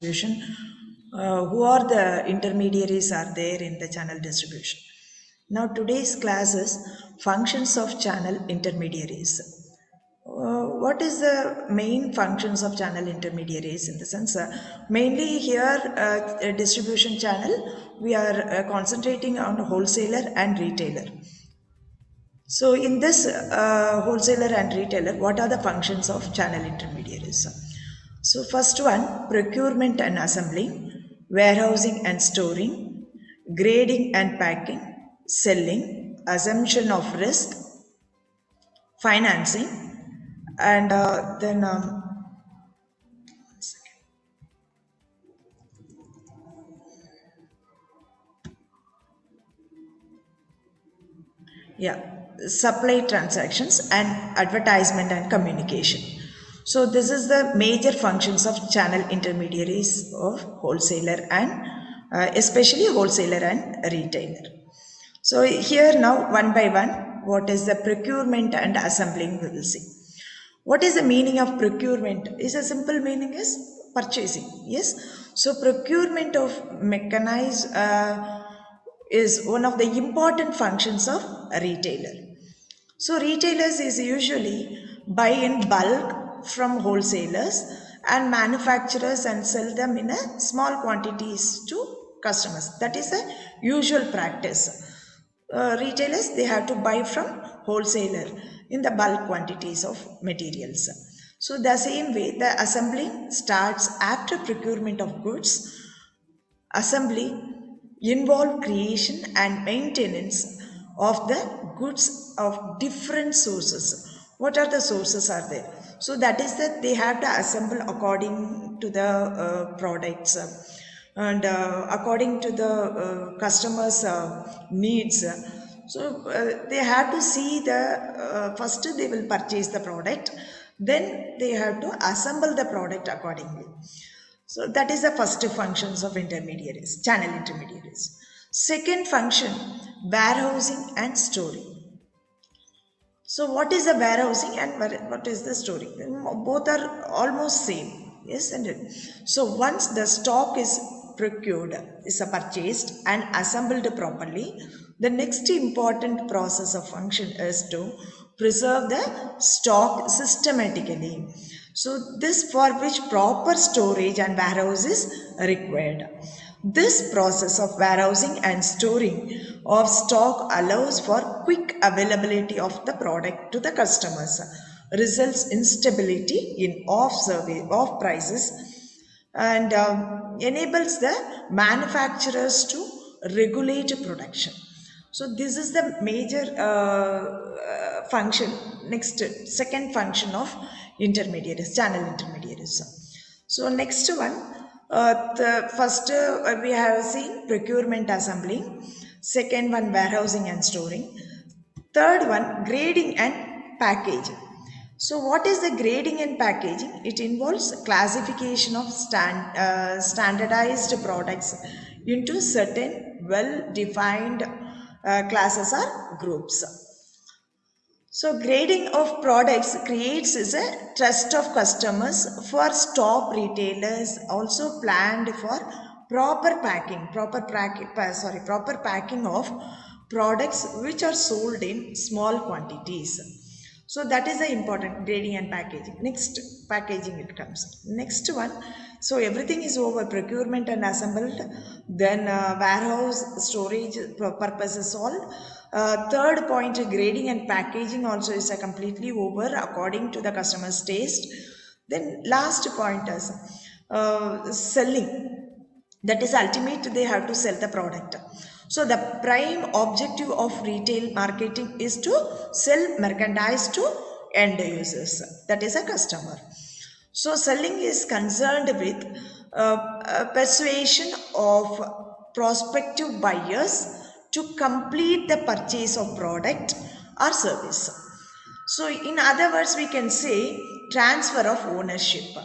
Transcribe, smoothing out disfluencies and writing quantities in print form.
distribution. Who are the intermediaries are there in the channel distribution. Now today's class is functions of channel intermediaries. What is the main functions of channel intermediaries in the sense mainly here distribution channel we are concentrating on wholesaler and retailer. So in this wholesaler and retailer, what are the functions of channel intermediaries? So first one, procurement and assembling, warehousing and storing, grading and packing, selling, assumption of risk, financing, and then yeah, supply transactions and advertisement and communication. So this is the major functions of channel intermediaries of wholesaler and especially wholesaler and retailer. So here now one by one, what is the procurement and assembling we will see. What is the meaning of procurement? Is a simple meaning is purchasing. Yes. So procurement of mechanized is one of the important functions of a retailer. So retailers is usually buy in bulk from wholesalers and manufacturers and sell them in a small quantities to customers. That is a usual practice. Retailers they have to buy from wholesaler in the bulk quantities of materials. So the same way the assembling starts after procurement of goods. Assembly involve creation and maintenance of the goods of different sources. What are the sources are there? So that is that they have to assemble according to the products and according to the customers needs. So they have to see the first they will purchase the product, then they have to assemble the product accordingly. So that is the first functions of intermediaries, channel intermediaries. Second function, warehousing and storing. So what is the warehousing and what is the storing? Both are almost same. Yes, and it. So once the stock is procured, is purchased and assembled properly, the next important process of function is to preserve the stock systematically. So this for which proper storage and warehouse is required. This process of warehousing and storing of stock allows for quick availability of the product to the customers, results in stability in off prices, and enables the manufacturers to regulate production. So this is the major function. Next, second function of intermediaries, channel intermediaries. So next one, the first we have seen procurement assembling, second one warehousing and storing, third one grading and packaging. So what is the grading and packaging? It involves classification of standardized products into certain well-defined classes or groups. So grading of products creates is a trust of customers for top retailers also planned for proper packing of products which are sold in small quantities. So that is the important grading and packaging. Next, packaging it comes. Next one. So everything is over procurement and assembled. Then warehouse storage purpose is solved. Third point, grading and packaging also is completely over according to the customer's taste. Then last point is selling. That is ultimate, they have to sell the product. So the prime objective of retail marketing is to sell merchandise to end users, that is a customer. So selling is concerned with persuasion of prospective buyers to complete the purchase of product or service. So in other words, we can say transfer of ownership.